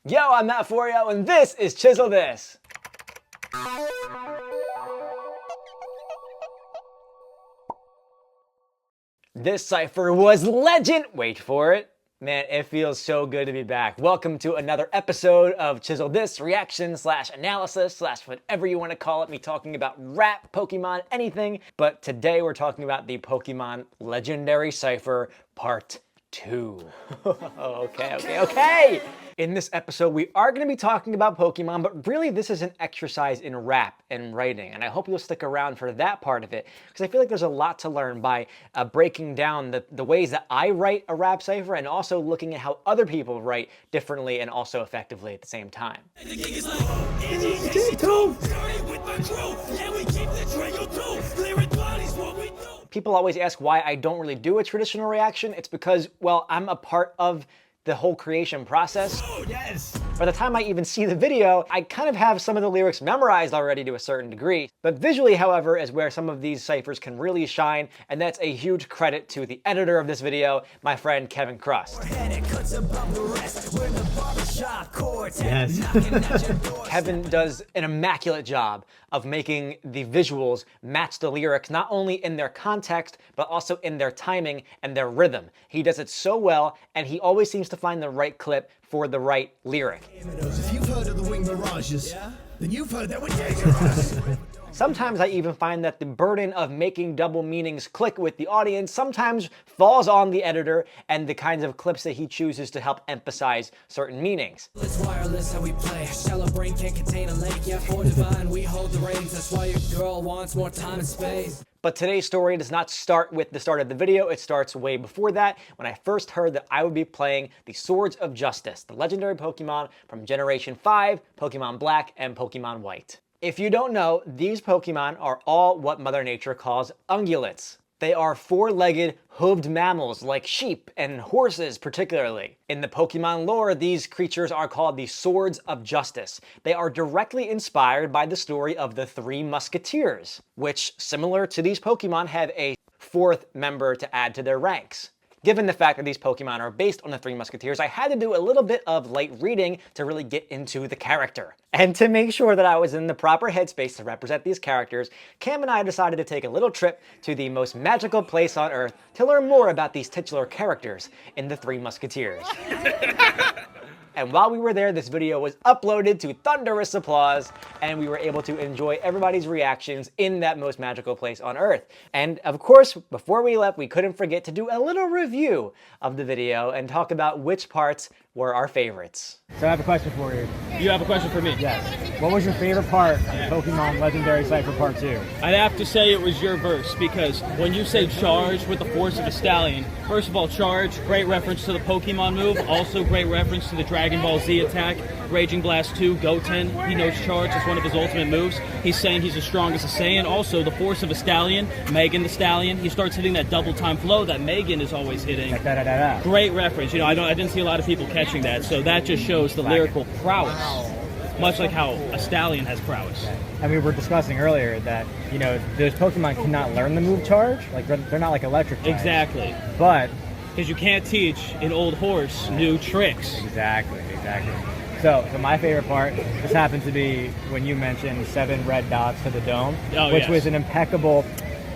Yo, I'm Mat4yo, and this is Chisel This. This cipher was legend. Wait for it. Man, it feels so good to be back. Welcome to another episode of Chisel This, reaction slash analysis slash whatever you want to call it. Me talking about rap, Pokemon, anything. But today we're talking about the Pokemon Legendary Cipher Part 2. Okay. In this episode, we are going to be talking about Pokemon, but really this is an exercise in rap and writing, and I hope you'll stick around for that part of it, because I feel like there's a lot to learn by breaking down the ways that I write a rap cipher, and also looking at how other people write differently and also effectively at the same time. People always ask why I don't really do a traditional reaction. It's because, well, I'm a part of the whole creation process. Oh, yes! By the time I even see the video, I kind of have some of the lyrics memorized already to a certain degree. But visually, however, is where some of these ciphers can really shine, and that's a huge credit to the editor of this video, my friend Kevin Crust. Yes. Kevin does an immaculate job of making the visuals match the lyrics, not only in their context, but also in their timing and their rhythm. He does it so well, and he always seems to find the right clip for the right lyric. If you've heard of the wing mirages, then you've heard that we're dangerous. Sometimes I even find that the burden of making double meanings click with the audience sometimes falls on the editor and the kinds of clips that he chooses to help emphasize certain meanings. It's wireless how we play. Shallow brain can't contain a lake. Yeah, for divine, we hold the reins. That's why your girl wants more time and space. But today's story does not start with the start of the video. It starts way before that, when I first heard that I would be playing the Swords of Justice, the legendary Pokemon from Generation 5, Pokemon Black, and Pokemon White. If you don't know, these Pokemon are all what Mother Nature calls ungulates. They are four-legged, hooved mammals like sheep and horses particularly. In the Pokemon lore, these creatures are called the Swords of Justice. They are directly inspired by the story of the Three Musketeers, which, similar to these Pokemon, have a fourth member to add to their ranks. Given the fact that these Pokemon are based on the Three Musketeers, I had to do a little bit of light reading to really get into the character. And to make sure that I was in the proper headspace to represent these characters, Cam and I decided to take a little trip to the most magical place on Earth to learn more about these titular characters in the Three Musketeers. And while we were there, this video was uploaded to thunderous applause, and we were able to enjoy everybody's reactions in that most magical place on Earth. And of course, before we left, we couldn't forget to do a little review of the video and talk about which parts were our favorites. So I have a question for you. You have a question for me? Yes. What was your favorite part of the Pokemon Legendary Cipher Part 2? I'd have to say it was your verse, because when you say charge with the force of a stallion, first of all, charge, great reference to the Pokemon move, also great reference to the Dragon Ball Z attack, Raging Blast 2, Goten, he knows charge, it's one of his ultimate moves. He's saying he's as strong as a Saiyan. Also, the force of a stallion, Megan the Stallion, he starts hitting that double time flow that Megan is always hitting. Da-da-da-da. Great reference, you know, I didn't see a lot of people catching that, so that just shows the lyrical prowess. Much like how a stallion has prowess. And we were discussing earlier that, you know, those Pokemon cannot learn the move charge. Like, they're not like electric types. Exactly. But because you can't teach an old horse new tricks. Exactly. So my favorite part just happened to be when you mentioned 7 red dots to the dome, which was an impeccable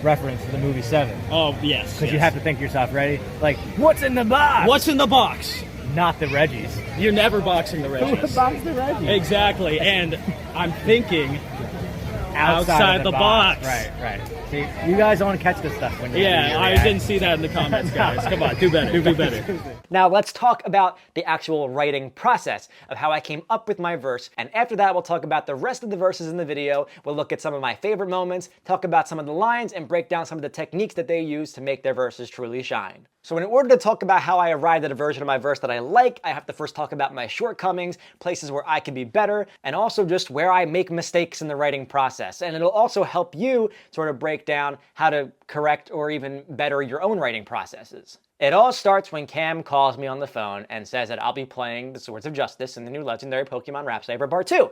reference to the movie 7. Oh, yes. Because you have to think to yourself, ready? Like, what's in the box? What's in the box? Not the Regis. You're never boxing the Regis. Who would box the Regis? Exactly, and I'm thinking outside the box. Right. See, you guys don't want to catch this stuff when you I didn't see that in the comments, guys. Come on, do better. Now let's talk about the actual writing process of how I came up with my verse, and after that we'll talk about the rest of the verses in the video. We'll look at some of my favorite moments, talk about some of the lines, and break down some of the techniques that they use to make their verses truly shine. So in order to talk about how I arrived at a version of my verse that I like, I have to first talk about my shortcomings, places where I can be better, and also just where I make mistakes in the writing process. And it'll also help you sort of break down how to correct or even better your own writing processes. It all starts when Cam calls me on the phone and says that I'll be playing the Swords of Justice in the new legendary Pokemon Rap Cipher Part 2.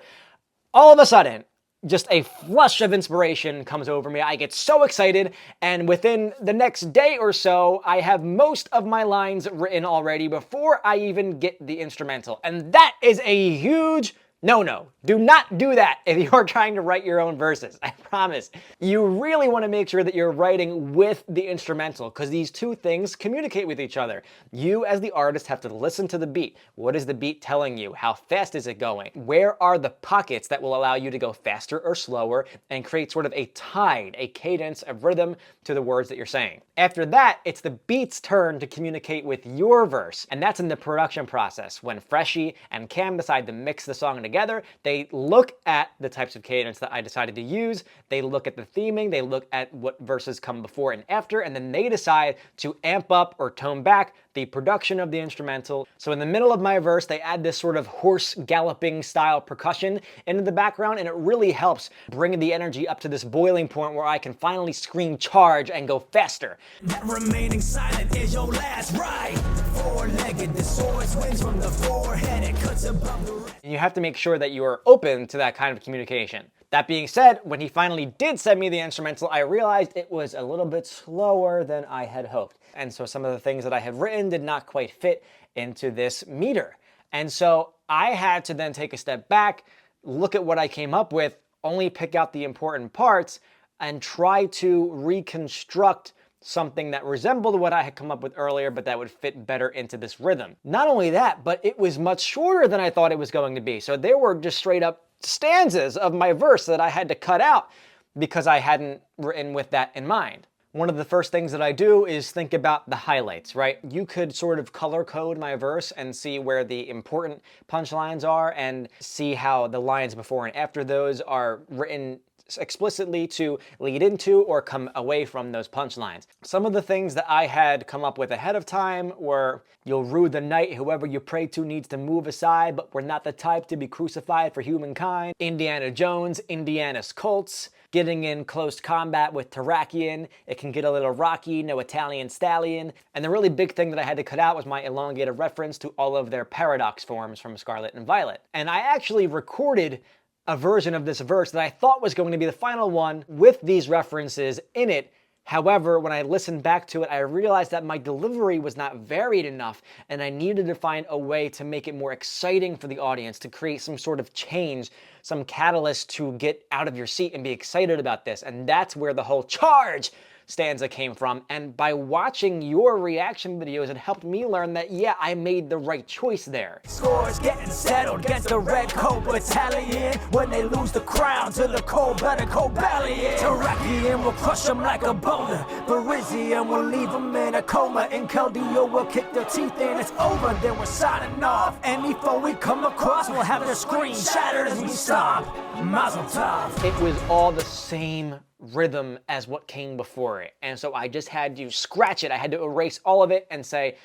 All of a sudden, just a flush of inspiration comes over me. I get so excited, and within the next day or so, I have most of my lines written already before I even get the instrumental. And that is a huge no. Do not do that if you are trying to write your own verses. I promise. You really want to make sure that you're writing with the instrumental, because these two things communicate with each other. You as the artist have to listen to the beat. What is the beat telling you? How fast is it going? Where are the pockets that will allow you to go faster or slower and create sort of a tide, a cadence, a rhythm to the words that you're saying? After that, it's the beat's turn to communicate with your verse, and that's in the production process. When Freshie and Cam decide to mix the song together, they look at the types of cadence that I decided to use, they look at the theming, they look at what verses come before and after, and then they decide to amp up or tone back the production of the instrumental. So in the middle of my verse, they add this sort of horse galloping style percussion into the background, and it really helps bring the energy up to this boiling point where I can finally scream charge and go faster. That remaining silent is your last ride. Four-legged, the sword swings from the forehead, it cuts above the... And you have to make sure that you are open to that kind of communication. That being said, when he finally did send me the instrumental, I realized it was a little bit slower than I had hoped. And so some of the things that I had written did not quite fit into this meter. And so I had to then take a step back, look at what I came up with, only pick out the important parts, and try to reconstruct something that resembled what I had come up with earlier, but that would fit better into this rhythm. Not only that, but it was much shorter than I thought it was going to be. So there were just straight up stanzas of my verse that I had to cut out because I hadn't written with that in mind. One of the first things that I do is think about the highlights, right? You could sort of color code my verse and see where the important punchlines are and see how the lines before and after those are written explicitly to lead into or come away from those punchlines. Some of the things that I had come up with ahead of time were, you'll rue the night, whoever you pray to needs to move aside, but we're not the type to be crucified for humankind. Indiana Jones, Indiana's Colts, getting in close combat with Terrakion, it can get a little rocky, no Italian stallion. And the really big thing that I had to cut out was my elongated reference to all of their paradox forms from Scarlet and Violet. And I actually recorded a version of this verse that I thought was going to be the final one with these references in it. However, when I listened back to it, I realized that my delivery was not varied enough, and I needed to find a way to make it more exciting for the audience, to create some sort of change, some catalyst to get out of your seat and be excited about this. And that's where the whole charge stanza came from. And by watching your reaction videos, it helped me learn that, yeah, I made the right choice there. Scores getting settled against the red coat battalion when they lose the crown to the cold-blooded Cobalion. Terrakion will crush them like a boulder. Parisian will leave them in a coma. And Keldeo will kick their teeth in. It's over, then we're signing off. And before we come across, we'll have their screen shattered as we stomp. Mazel tov. It was all the same rhythm as what came before it. And so I just had to scratch it. I had to erase all of it and say,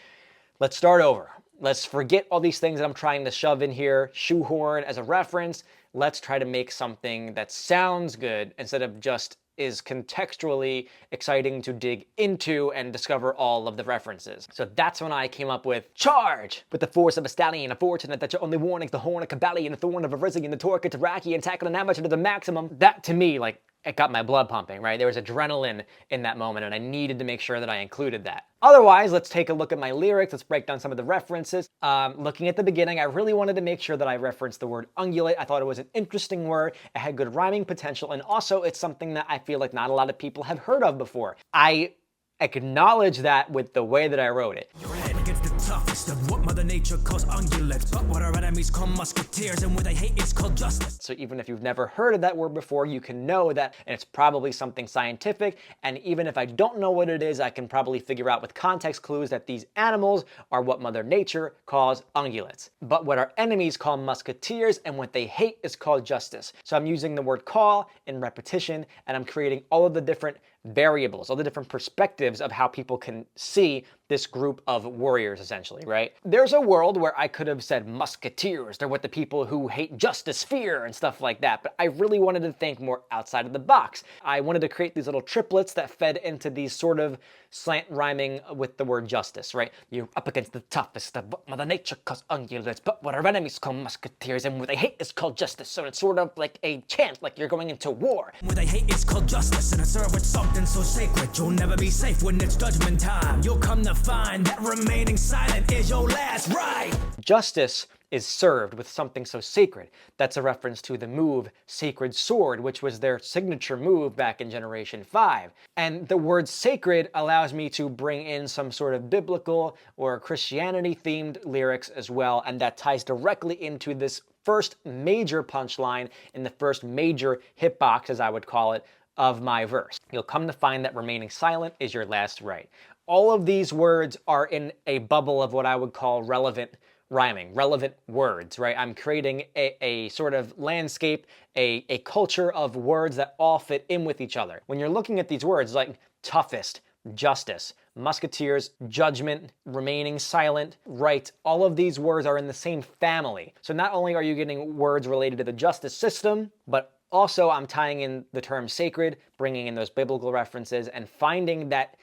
let's start over. Let's forget all these things that I'm trying to shove in here, shoehorn as a reference. Let's try to make something that sounds good instead of just is contextually exciting to dig into and discover all of the references. So that's when I came up with charge with the force of a stallion, a fortunate that your only warning's the horn of Cabali and the thorn of a Regi and the torque of Terrakion and tackling an amateur to the maximum. That to me, like, it got my blood pumping, right? There was adrenaline in that moment, and I needed to make sure that I included that. Otherwise, let's take a look at my lyrics. Let's break down some of the references. Looking at the beginning, I really wanted to make sure that I referenced the word ungulate. I thought it was an interesting word. It had good rhyming potential, and also it's something that I feel like not a lot of people have heard of before. I acknowledge that with the way that I wrote it. Your head against the toughest of what Mother Nature calls ungulates, but what our enemies call musketeers, and what they hate is called justice. So even if you've never heard of that word before, you can know that it's probably something scientific, and even if I don't know what it is, I can probably figure out with context clues that these animals are what Mother Nature calls ungulates. But what our enemies call musketeers, and what they hate is called justice. So I'm using the word call in repetition, and I'm creating all of the different variables, all the different perspectives of how people can see this group of warriors, essentially, right? There's a world where I could have said musketeers, they're what the people who hate justice fear and stuff like that, but I really wanted to think more outside of the box. I wanted to create these little triplets that fed into these sort of slant rhyming with the word justice, right? You're up against the toughest of what Mother Nature calls ungulates, but what our enemies call musketeers, and what they hate is called justice. So it's sort of like a chant, like you're going into war. What they hate is called justice, and it's served with something so sacred. You'll never be safe when it's judgment time. You'll come to find that remaining silent is your last right. Justice is served with something so sacred. That's a reference to the move Sacred Sword, which was their signature move back in Generation 5. And the word sacred allows me to bring in some sort of biblical or Christianity-themed lyrics as well, and that ties directly into this first major punchline in the first major hitbox, as I would call it, of my verse. You'll come to find that remaining silent is your last right. All of these words are in a bubble of what I would call relevant rhyming, relevant words, right? I'm creating a sort of landscape, a culture of words that all fit in with each other. When you're looking at these words like toughest, justice, musketeers, judgment, remaining silent, right, all of these words are in the same family. So not only are you getting words related to the justice system, but also I'm tying in the term sacred, bringing in those biblical references, and finding that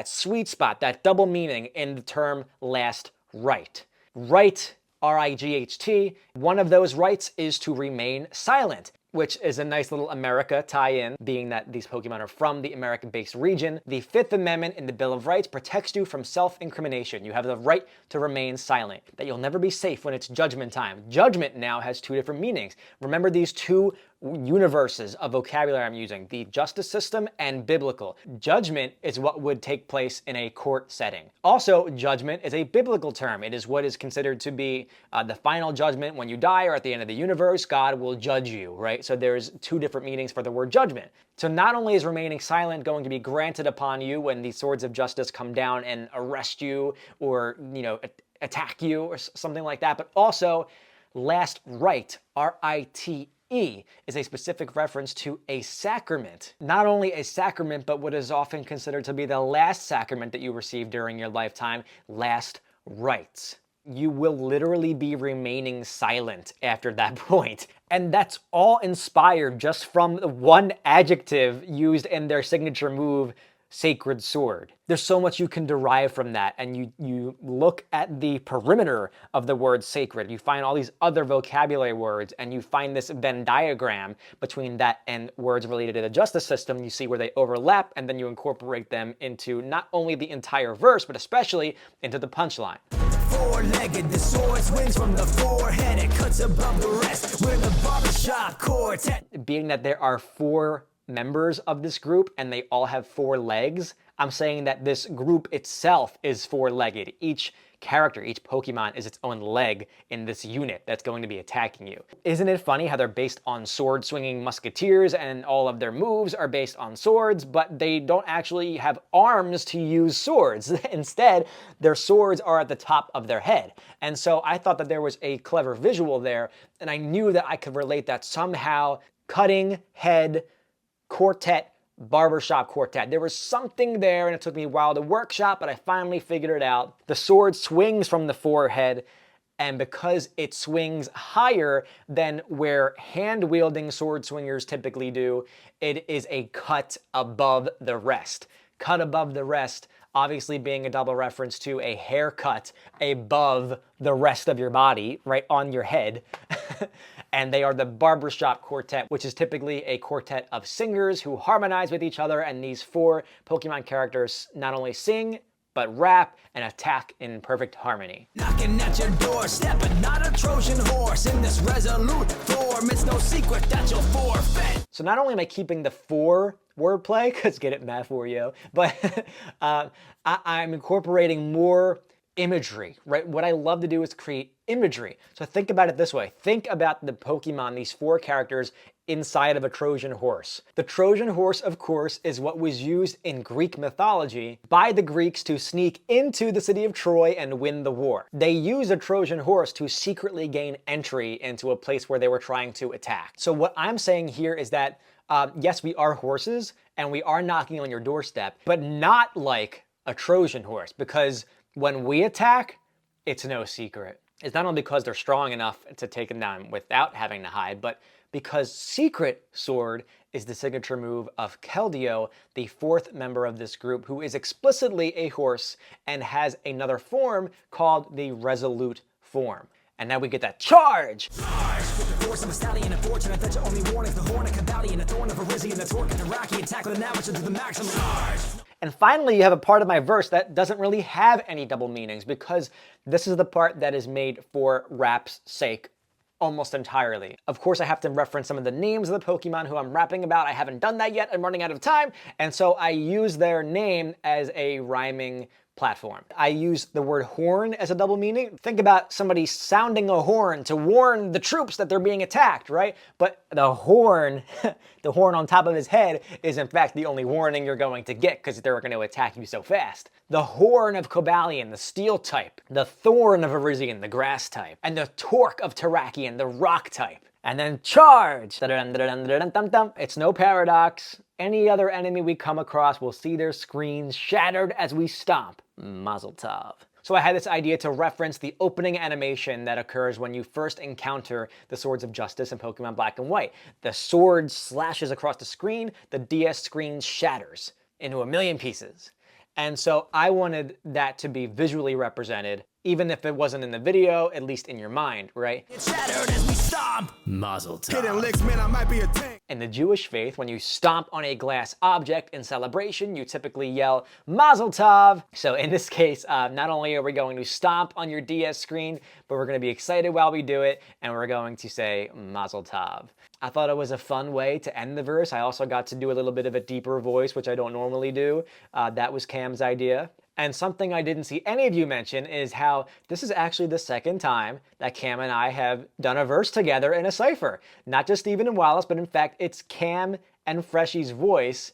sweet spot, that double meaning in the term last right. Right, R-I-G-H-T, one of those rights is to remain silent, which is a nice little America tie-in, being that these Pokemon are from the American-based region. The Fifth Amendment in the Bill of Rights protects you from self-incrimination. You have the right to remain silent, that you'll never be safe when it's judgment time. Judgment now has two different meanings. Remember these two universes of vocabulary I'm using, the justice system and biblical. Judgment is what would take place in a court setting. Also, judgment is a biblical term. It is what is considered to be the final judgment when you die or at the end of the universe. God will judge you, right? So there's two different meanings for the word judgment. So not only is remaining silent going to be granted upon you when the swords of justice come down and arrest you or, attack you or something like that, but also last right, R-I-T-E, is a specific reference to a sacrament. Not only a sacrament, but what is often considered to be the last sacrament that you receive during your lifetime, last rites. You will literally be remaining silent after that point. And that's all inspired just from the one adjective used in their signature move, Sacred Sword. There's so much you can derive from that, and you look at the perimeter of the word sacred. You find all these other vocabulary words, and you find this Venn diagram between that and words related to the justice system. You see where they overlap, and then you incorporate them into not only the entire verse, but especially into the punchline. Four-legged, the sword swings from the forehead, it cuts above the rest with a barbershop quartet. Being that there are four members of this group and they all have four legs, I'm saying that this group itself is four-legged. Each character, each Pokemon is its own leg in this unit that's going to be attacking you. Isn't it funny how they're based on sword-swinging musketeers and all of their moves are based on swords, but they don't actually have arms to use swords. Instead, their swords are at the top of their head. And so I thought that there was a clever visual there, and I knew that I could relate that somehow. Cutting head quartet, barbershop quartet. There was something there, and it took me a while to workshop, but I finally figured it out. The sword swings from the forehead, and because it swings higher than where hand-wielding sword swingers typically do, it is a cut above the rest. Cut above the rest, obviously being a double reference to a haircut above the rest of your body, right on your head. And they are the barbershop quartet, which is typically a quartet of singers who harmonize with each other, and these four Pokemon characters not only sing, but rap and attack in perfect harmony. Knocking at your door, stepping, not a Trojan horse in this resolute form. It's no secret that you'll forfeit. So not only am I keeping the four wordplay, because get it, Mat4yo, but I'm incorporating more imagery, right? What I love to do is create imagery. So think about it this way. Think about the Pokemon, these four characters inside of a Trojan horse. The Trojan horse, of course, is what was used in Greek mythology by the Greeks to sneak into the city of Troy and win the war. They used a Trojan horse to secretly gain entry into a place where they were trying to attack. So what I'm saying here is that, yes, we are horses and we are knocking on your doorstep, but not like a Trojan horse, because when we attack, it's no secret. is not only because they're strong enough to take them down without having to hide, but because Secret Sword is the signature move of Keldeo, the 4th member of this group, who is explicitly a horse and has another form called the Resolute form. And now we get that charge! With the force of a stallion and fortune, I bet you only warnings, the horn of Cavalli and the thorn of a Regi and the torque and the Rocky attack with an amateur to the maximum. And finally, you have a part of my verse that doesn't really have any double meanings, because this is the part that is made for rap's sake almost entirely. Of course, I have to reference some of the names of the Pokemon who I'm rapping about. I haven't done that yet. I'm running out of time. And so I use their name as a rhyming platform. I use the word horn as a double meaning. Think about somebody sounding a horn to warn the troops that they're being attacked, right? But the horn, the horn on top of his head is in fact the only warning you're going to get because they're going to attack you so fast. The horn of Cobalion, the steel type. The thorn of Arizian, the grass type. And the torque of Terrakion, the rock type. And then charge! It's no paradox. Any other enemy we come across will see their screens shattered as we stomp. Mazel tov. So I had this idea to reference the opening animation that occurs when you first encounter the Swords of Justice in Pokemon Black and White. The sword slashes across the screen, the DS screen shatters into a million pieces. And so I wanted that to be visually represented, even if it wasn't in the video, at least in your mind, right? It's shattered as we stomp. Mazel tov. Hitting licks, man, I might be a tank. In the Jewish faith, when you stomp on a glass object in celebration, you typically yell, Mazel Tov! So in this case, not only are we going to stomp on your DS screen, but we're going to be excited while we do it, and we're going to say Mazel Tov. I thought it was a fun way to end the verse. I also got to do a little bit of a deeper voice, which I don't normally do. That was Cam's idea. And something I didn't see any of you mention is how this is actually the second time that Cam and I have done a verse together in a Cypher. Not just Steven and Wallace, but in fact, it's Cam and Freshie's voice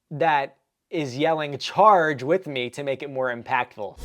that is yelling charge with me to make it more impactful.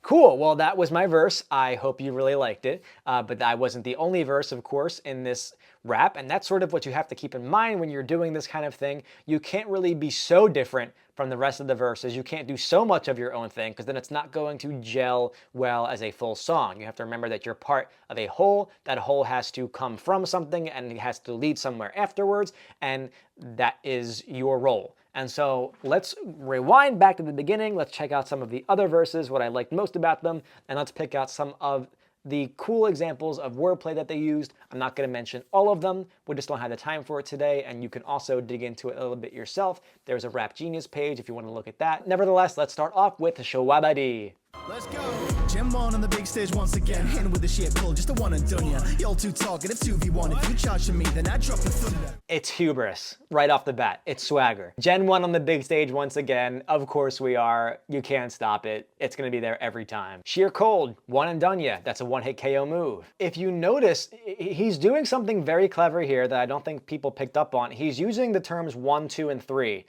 Cool, well that was my verse. I hope you really liked it, but I wasn't the only verse, of course, in this rap, and that's sort of what you have to keep in mind when you're doing this kind of thing. You can't really be so different from the rest of the verses. You can't do so much of your own thing, because then it's not going to gel well as a full song. You have to remember that you're part of a whole. That whole has to come from something, and it has to lead somewhere afterwards, and that is your role. And so let's rewind back to the beginning. Let's check out some of the other verses, what I liked most about them, and let's pick out some of the cool examples of wordplay that they used. I'm not going to mention all of them. We just don't have the time for it today, and you can also dig into it a little bit yourself. There's a Rap Genius page if you want to look at that. Nevertheless, let's start off with Shwabadi. Let's go. Gem on the big stage once again. Hitting with the shit pull, just a one and done ya. Y'all too talkative, 2v1. If you charge to me, then I drop the thunder. It's hubris, right off the bat. It's swagger. Gen 1 on the big stage once again. Of course we are. You can't stop it. It's going to be there every time. Sheer cold, one and done ya. That's a one-hit KO move. If you notice, he's doing something very clever here that I don't think people picked up on. He's using the terms 1, 2, and 3.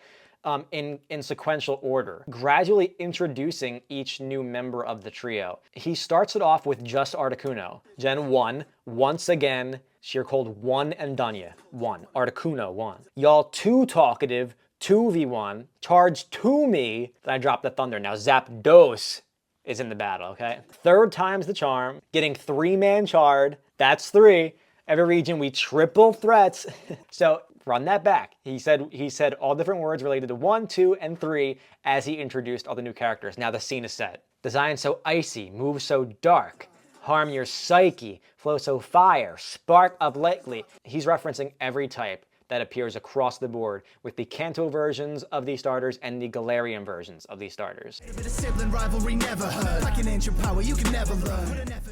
In sequential order, gradually introducing each new member of the trio. He starts it off with just Articuno. Gen 1, once again, Sheer Cold 1 and done ya. 1. Articuno 1. Y'all too talkative, 2v1. Charge to me, then I drop the thunder. Now Zapdos is in the battle, okay? Third time's the charm. Getting 3-man charred, that's 3. Every region we triple threats. So run that back. He said all different words related to 1, 2, and 3 as he introduced all the new characters. Now the scene is set. Design so icy, move so dark, harm your psyche, flow so fire, spark up lightly. He's referencing every type that appears across the board with the Kanto versions of these starters and the Galarian versions of these starters.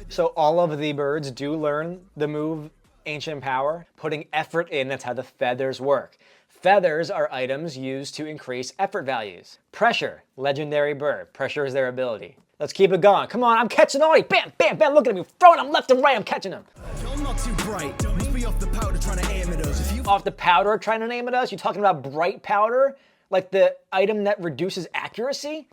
So all of the birds do learn the move Ancient Power, putting effort in. That's how the feathers work. Feathers are items used to increase effort values. Pressure, legendary bird. Pressure is their ability. Let's keep it going. Come on, I'm catching all. Bam, bam, bam. Look at me. Throwing them left and right. I'm catching them. You're not too bright. Must be off the powder trying to aim at us. Off the powder trying to aim at us? You talking about bright powder? Like the item that reduces accuracy?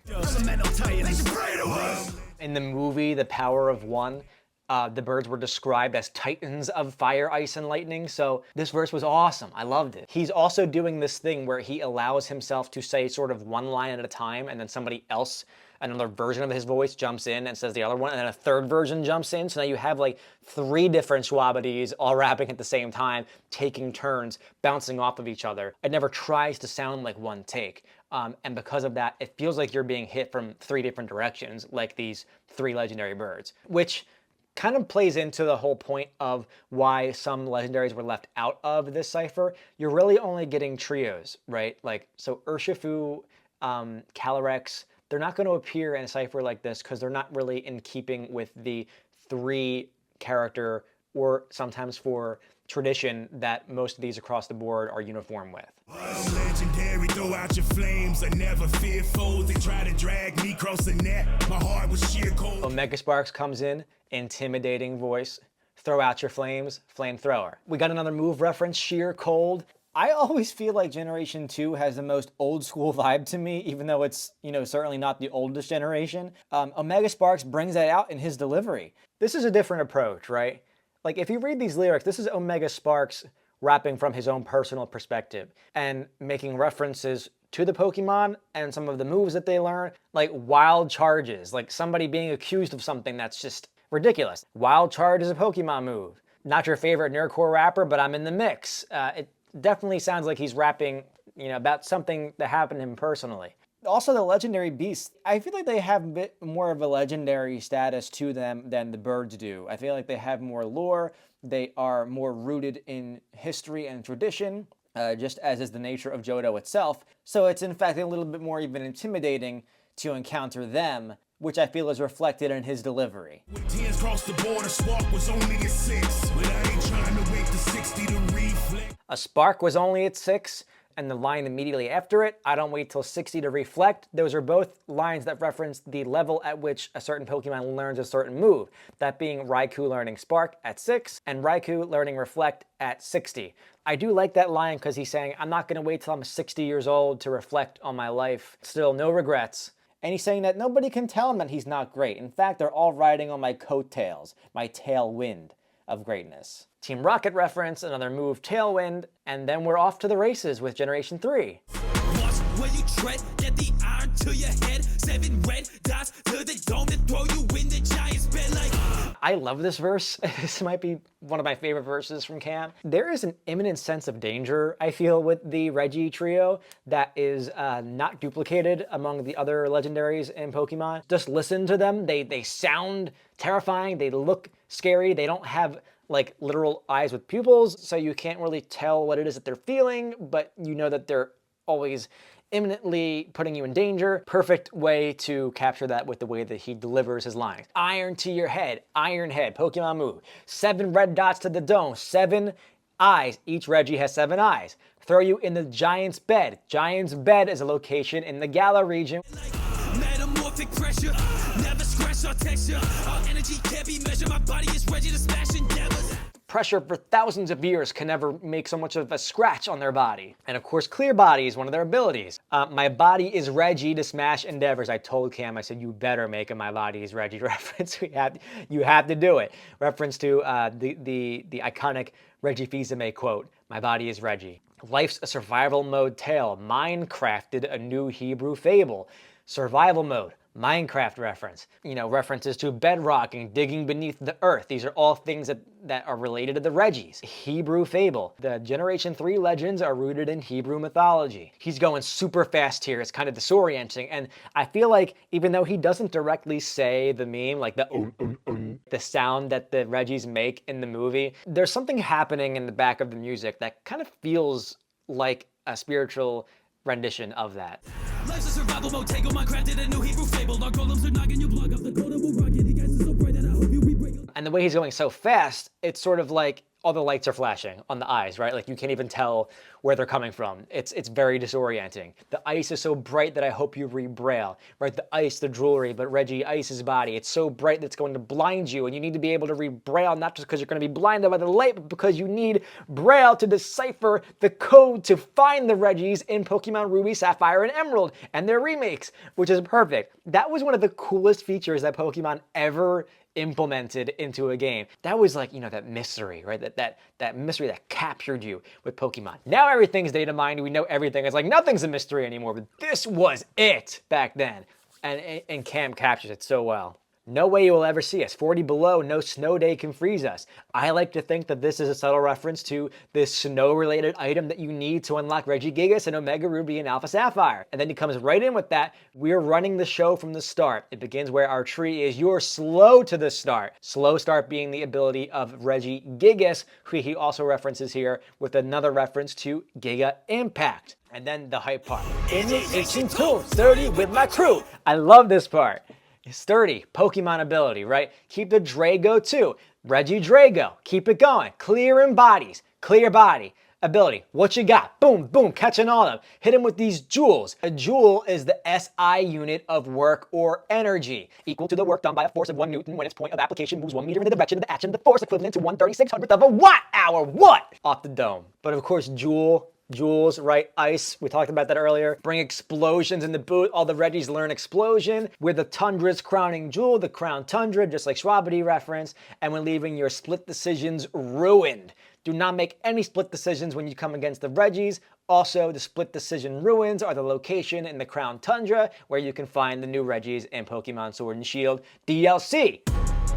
In the movie, The Power of One, the birds were described as titans of fire, ice, and lightning, so this verse was awesome. I loved it. He's also doing this thing where he allows himself to say sort of one line at a time, and then somebody else another version of his voice jumps in and says the other one, and then a third version jumps in. So now you have like 3 different Shwabadis all rapping at the same time, taking turns, bouncing off of each other. It never tries to sound like one take. And because of that, it feels like you're being hit from 3 different directions, like these 3 legendary birds, which kind of plays into the whole point of why some legendaries were left out of this cipher. You're really only getting trios, right? Like, so Urshifu, Calyrex, they're not going to appear in a cipher like this because they're not really in keeping with the 3 character or sometimes 4 tradition that most of these across the board are uniform with. Legendary, throw out your flames. I never fear foes. They try to drag me across the net. My heart was sheer cold. Omega Sparks comes in, intimidating voice. Throw out your flames, flamethrower. We got another move reference, sheer cold. I always feel like Generation 2 has the most old school vibe to me, even though it's, certainly not the oldest generation. Omega Sparks brings that out in his delivery. This is a different approach, right? Like, if you read these lyrics, this is Omega Sparks rapping from his own personal perspective and making references to the Pokemon and some of the moves that they learn, like wild charges, like somebody being accused of something that's just ridiculous. Wild charge is a Pokemon move. Not your favorite nerdcore rapper, but I'm in the mix. It definitely sounds like he's rapping, about something that happened to him personally. Also, the legendary beasts, I feel like they have a bit more of a legendary status to them than the birds do. I feel like they have more lore, they are more rooted in history and tradition, just as is the nature of Johto itself. So it's in fact a little bit more even intimidating to encounter them, which I feel is reflected in his delivery. With 10s cross the border, Spark was only a 6. But I ain't trying to wait to 60 to reflect. A Spark was only at 6. And the line immediately after it, I don't wait till 60 to reflect. Those are both lines that reference the level at which a certain Pokemon learns a certain move. That being Raikou learning Spark at 6 and Raikou learning Reflect at 60. I do like that line because he's saying, I'm not going to wait till I'm 60 years old to reflect on my life. Still, no regrets. And he's saying that nobody can tell him that he's not great. In fact, they're all riding on my coattails, my tailwind of greatness. Team Rocket reference, another move, Tailwind, and then we're off to the races with Generation 3. Watch where you tread, get the iron to your head. 7 red dots to the dome to throw you in the giant's bed like. I love this verse. This might be one of my favorite verses from Cam. There is an imminent sense of danger, I feel, with the Regi trio that is not duplicated among the other legendaries in Pokemon. Just listen to them. They sound terrifying. They look scary. They don't have like literal eyes with pupils, so you can't really tell what it is that they're feeling, but you know that they're always imminently putting you in danger. Perfect way to capture that with the way that he delivers his lines. Iron to your head, Iron Head, Pokemon move. 7 red dots to the dome, 7 eyes. Each Regi has 7 eyes. Throw you in the Giant's Bed. Giant's Bed is a location in the Galar region. Metamorphic pressure, never scratch or texture. Our energy can't be measured, my body is ready to smash endeavors. Pressure for thousands of years can never make so much of a scratch on their body. And of course, Clear Body is one of their abilities. My body is Regi to smash endeavors. I told Cam, I said, you better make a My Body is Regi reference. You have to do it. Reference to the iconic Regi Fils-Aimé quote, my body is Regi. Life's a survival mode tale. Minecrafted a new Hebrew fable. Survival mode, Minecraft reference. References to bedrocking, digging beneath the earth. These are all things that are related to the Regis. Hebrew fable. The Generation 3 legends are rooted in Hebrew mythology. He's going super fast here. It's kind of disorienting. And I feel like even though he doesn't directly say the meme, like the sound that the Regis make in the movie, there's something happening in the back of the music that kind of feels like a spiritual rendition of that. Life's a survival mode, take on Minecrafted a new Hebrew fable. Our golems are knocking you block off the code will rock it. The gas is so bright that I hope you re-break. And the way he's going so fast, it's sort of like all the lights are flashing on the eyes, right? Like you can't even tell where they're coming from. It's very disorienting. The ice is so bright that I hope you re-braille, right? The ice, the jewelry, but Regi ices body. It's so bright that it's going to blind you, and you need to be able to re-braille, not just because you're going to be blinded by the light, but because you need braille to decipher the code to find the Regis in Pokemon Ruby, Sapphire, and Emerald, and their remakes, which is perfect. That was one of the coolest features that Pokemon ever implemented into a game. That was like, that mystery, right? That mystery that captured you with Pokemon. Now everything's data mined. We know everything. It's like nothing's a mystery anymore, but this was it back then. And Cam captures it so well. No way you will ever see us. 40 below, no snow day can freeze us. I like to think that this is a subtle reference to this snow-related item that you need to unlock Regigigas and Omega Ruby and Alpha Sapphire. And then he comes right in with that. We're running the show from the start. It begins where our tree is. You're slow to the start. Slow start being the ability of Regigigas, who he also references here with another reference to Giga Impact. And then the hype part. In the ancient tomb, sturdy with my crew. I love this part. Sturdy, Pokemon ability, right? Keep the Drago too. Regidrago, keep it going. Clear in bodies, clear body. Ability, what you got? Boom, boom, catching all of them. Hit him with these joules. A joule is the SI unit of work or energy, equal to the work done by a force of 1 Newton when its point of application moves 1 meter in the direction of the action of the force, equivalent to 1/3600th of a watt-hour. What? Off the dome. But of course, Joules, right? Ice, we talked about that earlier. Bring explosions in the boot. All the Regis learn explosion. We're the Tundra's crowning jewel, the crown Tundra, just like Shwabadi reference. And we're leaving your split decisions ruined. Do not make any split decisions when you come against the Regis. Also, the split decision ruins are the location in the crown Tundra where you can find the new Regis in Pokemon Sword and Shield DLC.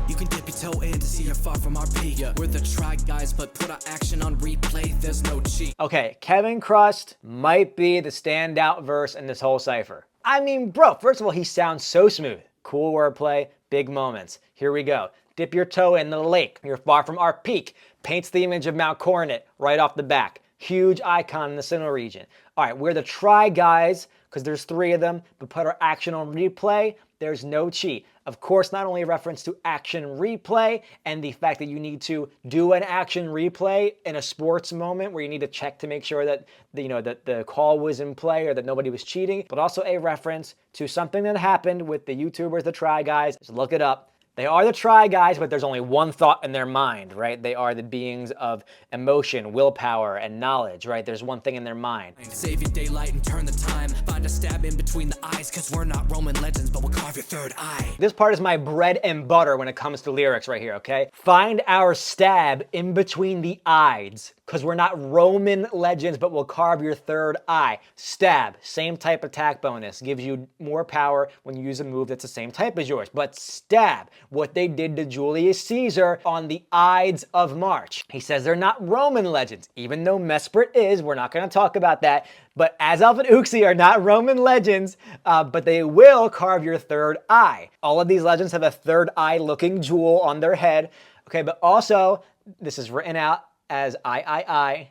You can dip your toe in to see you're far from our peak. Yeah. We're the try guys, but put our action on replay. There's no cheat. Okay, Kevin Crust might be the standout verse in this whole cipher. I mean, bro, first of all, he sounds so smooth. Cool wordplay, big moments. Here we go. Dip your toe in the lake. You're far from our peak. Paints the image of Mount Coronet right off the back. Huge icon in the Sinnoh region. All right, we're the try guys, because there's 3 of them, but put our action on replay. There's no cheat. Of course, not only a reference to action replay and the fact that you need to do an action replay in a sports moment where you need to check to make sure that that the call was in play or that nobody was cheating, but also a reference to something that happened with the YouTubers, the Try Guys. Just look it up. They are the Try Guys, but there's only one thought in their mind, right? They are the beings of emotion, willpower, and knowledge, right? There's one thing in their mind. Save your daylight and turn the time. Find a stab in between the eyes, cause we're not Roman legends, but we'll carve your third eye. This part is my bread and butter when it comes to lyrics right here, okay? Find our stab in between the eyes, because we're not Roman legends, but we'll carve your third eye. Stab, same type attack bonus, gives you more power when you use a move that's the same type as yours. But stab, what they did to Julius Caesar on the Ides of March. He says they're not Roman legends, even though Mesprit is. We're not going to talk about that. But Azelf and Uxie are not Roman legends, but they will carve your third eye. All of these legends have a third eye looking jewel on their head. Okay, but also, this is written out as I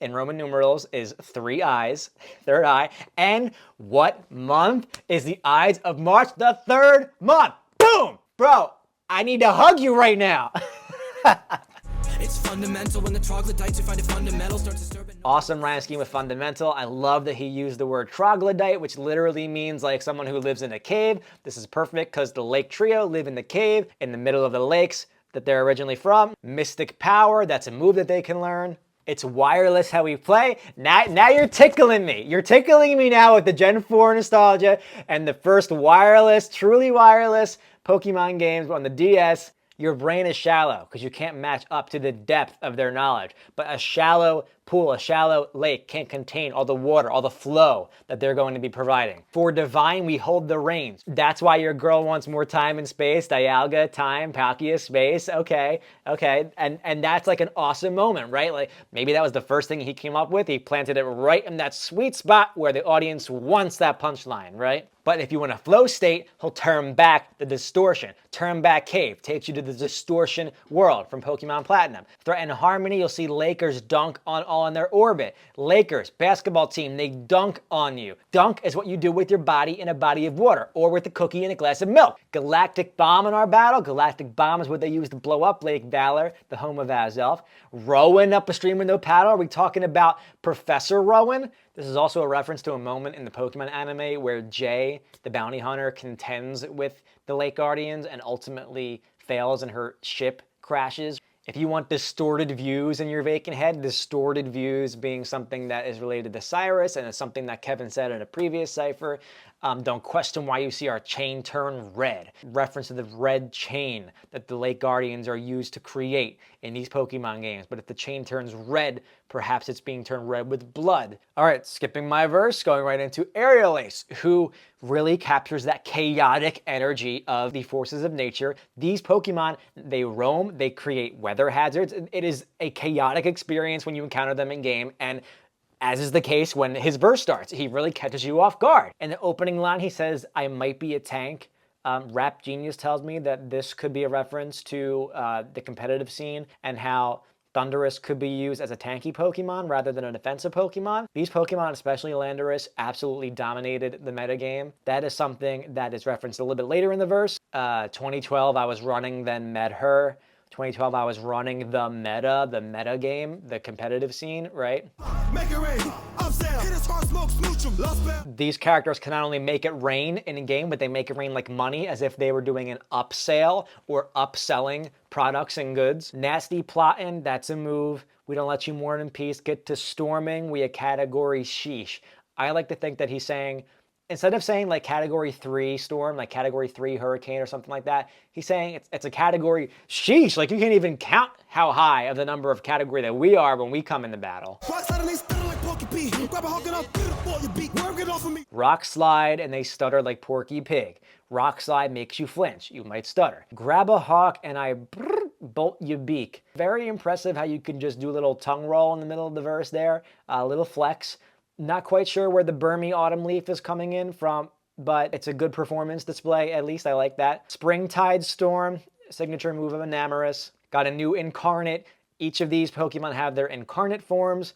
in Roman numerals is 3 eyes, third eye. And what month is the Ides of March? The 3rd month. Boom! Bro, I need to hug you right now. It's fundamental when the troglodytes who find it fundamental start disturbing. Awesome rhyme scheme with fundamental. I love that he used the word troglodyte, which literally means like someone who lives in a cave. This is perfect because the Lake Trio live in the cave in the middle of the lakes that they're originally from. Mystic power, that's a move that they can learn. It's wireless how we play. Now you're tickling me. You're tickling me now with the Gen 4 nostalgia and the first wireless, truly wireless Pokemon games on the DS. Your brain is shallow because you can't match up to the depth of their knowledge. But a shallow pool, a shallow lake can't contain all the water, all the flow that they're going to be providing. For Divine, we hold the reins. That's why your girl wants more time and space. Dialga, time, Palkia, space. Okay. And that's like an awesome moment, right? Like maybe that was the first thing he came up with. He planted it right in that sweet spot where the audience wants that punchline, right? But if you want a flow state, he'll turn back the distortion. Turn back cave takes you to the distortion world from Pokemon Platinum. Threaten Harmony, you'll see Lakers dunk on all in their orbit. Lakers, basketball team, they dunk on you. Dunk is what you do with your body in a body of water or with a cookie in a glass of milk. Galactic Bomb in our battle. Galactic Bomb is what they use to blow up Lake Valor, the home of Azelf. Rowan up a stream with no paddle. Are we talking about Professor Rowan? This is also a reference to a moment in the Pokemon anime where Jay, the bounty hunter, contends with the Lake Guardians and ultimately fails and her ship crashes. If you want distorted views in your vacant head, distorted views being something that is related to Cyrus and it's something that Kevin said in a previous cipher, Don't question why you see our chain turn red. Reference to the red chain that the Lake Guardians are used to create in these Pokemon games. But if the chain turns red, perhaps it's being turned red with blood. All right, skipping my verse, going right into Aerial Ace, who really captures that chaotic energy of the forces of nature. These Pokemon, they roam, they create weather hazards. It is a chaotic experience when you encounter them in game, and as is the case when his verse starts, he really catches you off guard. In the opening line, he says, "I might be a tank." Rap Genius tells me that this could be a reference to the competitive scene and how Thundurus could be used as a tanky Pokemon rather than a defensive Pokemon. These Pokemon, especially Landorus, absolutely dominated the metagame. That is something that is referenced a little bit later in the verse. 2012, I was running, then met her. 2012, I was running the meta game, the competitive scene, right? Make it rain, upsell, hit us hard, smoke, smooch 'em, lost bell. These characters can not only make it rain in a game, but they make it rain like money, as if they were doing an upsale or upselling products and goods. Nasty plotting, that's a move. We don't let you mourn in peace. Get to storming, we a category sheesh. I like to think that he's saying, instead of saying like category 3 storm, like category 3 hurricane or something like that, he's saying it's a category sheesh. Like you can't even count how high of the number of category that we are when we come into battle. Rock slide and they stutter like Porky Pig. Rock slide makes you flinch. You might stutter. Grab a hawk and I bolt your beak. Very impressive how you can just do a little tongue roll in the middle of the verse there. A little flex. Not quite sure where the Burmy Autumn Leaf is coming in from, but it's a good performance display. At least I like that. Springtide Storm, signature move of Enamorous. Got a new incarnate. Each of these Pokemon have their incarnate forms.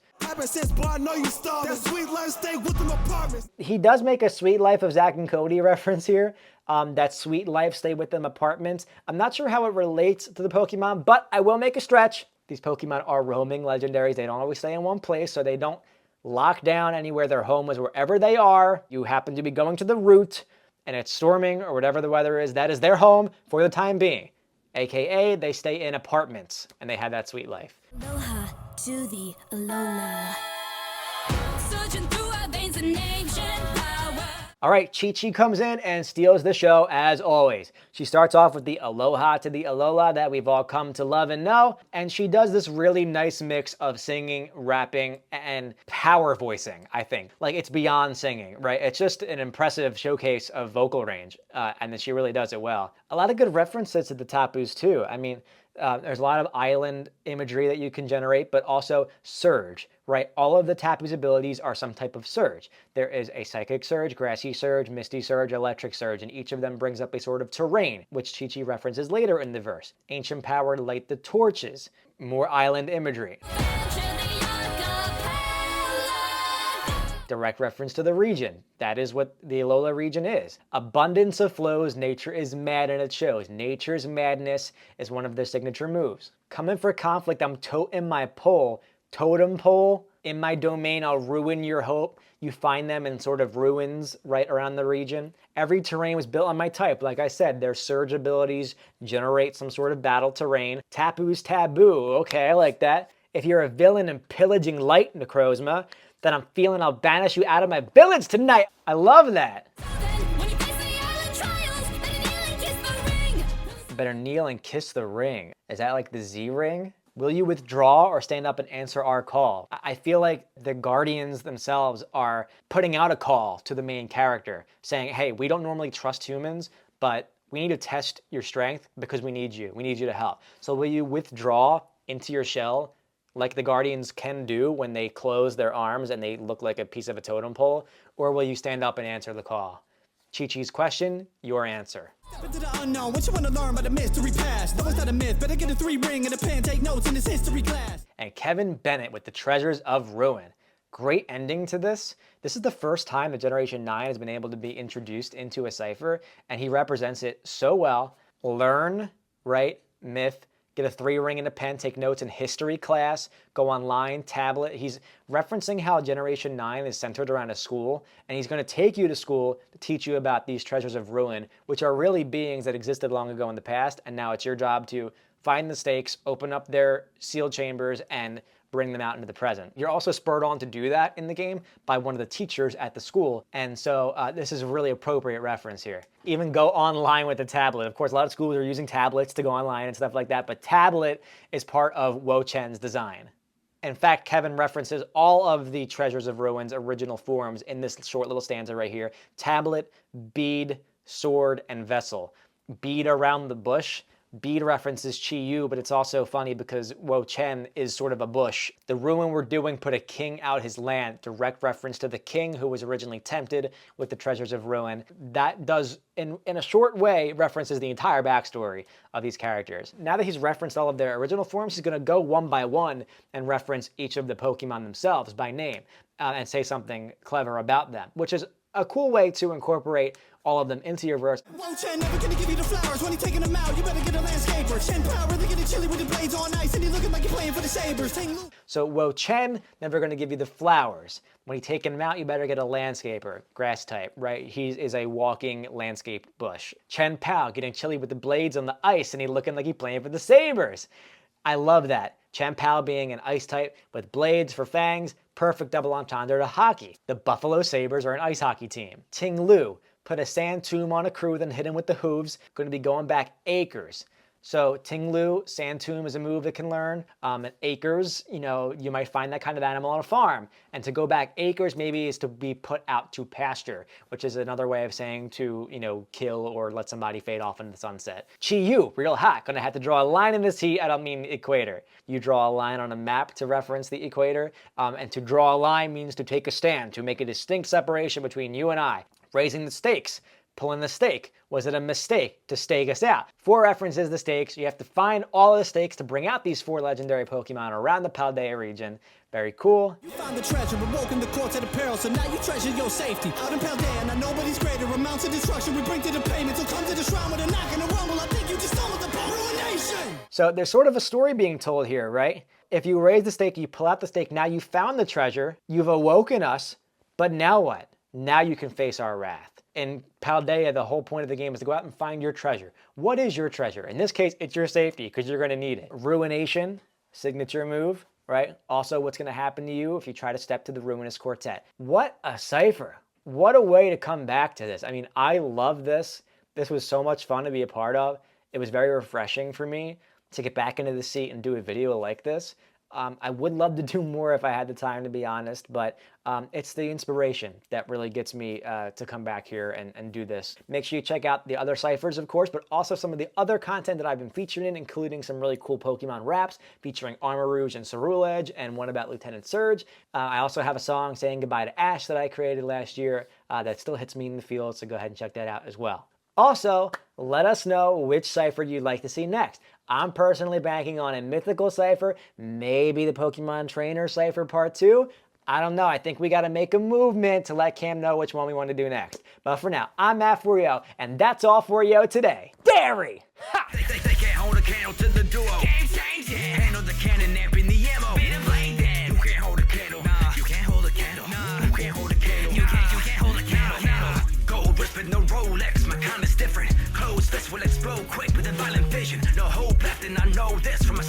He does make a Sweet Life of Zack and Cody reference here. That Sweet Life Stay With Them apartments. I'm not sure how it relates to the Pokemon, but I will make a stretch. These Pokemon are roaming legendaries. They don't always stay in one place, so they don't lock down anywhere. Their home is wherever they are. You happen to be going to the route and it's storming or whatever the weather is. That is their home for the time being. AKA they stay in apartments and they have that sweet life. Aloha to the Alola. Surging through our veins of nation power. All right, Chi-Chi comes in and steals the show as always. She starts off with the Aloha to the Alola that we've all come to love and know, and she does this really nice mix of singing, rapping, and power voicing, I think. Like, it's beyond singing, right? It's just an impressive showcase of vocal range, and then she really does it well. A lot of good references to the Tapus, too. I mean, there's a lot of island imagery that you can generate, but also surge, right? All of the Tapu's abilities are some type of surge. There is a psychic surge, grassy surge, misty surge, electric surge, and each of them brings up a sort of terrain, which Chi-Chi references later in the verse. Ancient power, light the torches. More island imagery. Direct reference to the region. That is what the Alola region is. Abundance of flows, nature is mad and it shows. Nature's madness is one of their signature moves. Coming for conflict, I'm toting my pole. Totem pole. In my domain, I'll ruin your hope. You find them in sort of ruins right around the region. Every terrain was built on my type. Like I said, their surge abilities generate some sort of battle terrain. Tapu's taboo. Okay, I like that. If you're a villain and pillaging light, Necrozma, then I'm feeling I'll banish you out of my village tonight. I love that. Better kneel and kiss the ring. Is that like the Z ring? Will you withdraw or stand up and answer our call? I feel like the Guardians themselves are putting out a call to the main character, saying, hey, we don't normally trust humans, but we need to test your strength because we need you. We need you to help. So will you withdraw into your shell like the Guardians can do when they close their arms and they look like a piece of a totem pole? Or will you stand up and answer the call? Chi-Chi's question, your answer. Into the unknown, what you want to learn about the mystery past? No, it's not a myth, better get a 3 ring and a pen, take notes in this history class. And Kevin Bennett with the Treasures of Ruin. Great ending to this. This is the first time that Generation 9 has been able to be introduced into a Cypher, and he represents it so well. Learn, write, myth, get a 3 ring and a pen, take notes in history class, go online, tablet. He's referencing how Generation 9 is centered around a school, and he's going to take you to school to teach you about these treasures of ruin, which are really beings that existed long ago in the past, and now it's your job to find the stakes, open up their sealed chambers, and bring them out into the present. You're also spurred on to do that in the game by one of the teachers at the school, and so this is a really appropriate reference here. Even go online with the tablet. Of course, a lot of schools are using tablets to go online and stuff like that, but tablet is part of Wo Chen's design. In fact, Kevin references all of the Treasures of Ruin's original forms in this short little stanza right here. Tablet, bead, sword, and vessel. Bead around the bush. Bead references Chi-Yu, but it's also funny because Wo Chen is sort of a bush. The ruin we're doing put a king out his land, direct reference to the king who was originally tempted with the Treasures of Ruin. That does, in a short way, references the entire backstory of these characters. Now that he's referenced all of their original forms, he's going to go one by one and reference each of the Pokemon themselves by name and say something clever about them, which is a cool way to incorporate all of them into your verse. Wo Chen never gonna give you the flowers when he taking them out. You better get a landscaper. Chen power, really getting chilly with the blades on ice, and he looking like you're playing for the Sabres. So Wo Chen never gonna give you the flowers. When he taking them out, you better get a landscaper, grass type, right? He is a walking landscape bush. Chen Pao getting chilly with the blades on the ice, and he looking like he playing for the Sabres. I love that. Chen Pao being an ice type with blades for fangs, perfect double entendre to hockey. The Buffalo Sabres are an ice hockey team. Ting Lu put a sand tomb on a crew, then hit him with the hooves. Going to be going back acres. So Ting Lu, sand tomb is a move that can learn. And acres, you know, you might find that kind of animal on a farm. And to go back acres maybe is to be put out to pasture, which is another way of saying to, you know, kill or let somebody fade off into the sunset. Chi-Yu, real hot. Gonna have to draw a line in this heat. I don't mean equator. You draw a line on a map to reference the equator. And to draw a line means to take a stand, to make a distinct separation between you and I. Raising the stakes. Pulling the stake. Was it a mistake to stake us out? 4 references the stakes. You have to find all of the stakes to bring out these 4 legendary Pokemon around the Paldea region. Very cool. You found the treasure, but woke in the courts at a peril, so now you treasure your safety. Out in Paldea, now nobody's greater. Amounts of destruction we bring to the payment. So come to the shrine with a knock and a rumble. I think you just stumbled upon ruination. So there's sort of a story being told here, right? If you raise the stake, you pull out the stake, now you found the treasure, you've awoken us, but now what? Now you can face our wrath. In Paldea, the whole point of the game is to go out and find your treasure. What is your treasure? In this case, it's your safety, because you're going to need it. Ruination, signature move, right? Also, what's going to happen to you if you try to step to the Ruinous Quartet. What a Cypher. What a way to come back to this. I mean, I love this. This was so much fun to be a part of. It was very refreshing for me to get back into the seat and do a video like this. I would love to do more if I had the time, to be honest, but it's the inspiration that really gets me to come back here and do this. Make sure you check out the other ciphers, of course, but also some of the other content that I've been featured in, including some really cool Pokemon raps featuring Armor Rouge and Ceruledge, and one about Lieutenant Surge. I also have a song saying goodbye to Ash that I created last year that still hits me in the field, so go ahead and check that out as well. Also, let us know which cipher you'd like to see next. I'm personally banking on a mythical cipher, maybe the Pokemon Trainer cipher part 2. I don't know, I think we gotta make a movement to let Cam know which one we want to do next. But for now, I'm Mat4yo, and that's all for yo today. Dairy! Ha! They can't hold a candle to the duo. Game changing. Handle the cannon, napping the ammo. Beat and blade then. You can't hold a candle. Nah, you can't hold a candle. Nah, you can't hold a candle. You can't hold a candle. Nah. Gold wrist but no Rolex. My kind is different. Closed fist will explode quick with a violent vision. No hope left, and I know this from a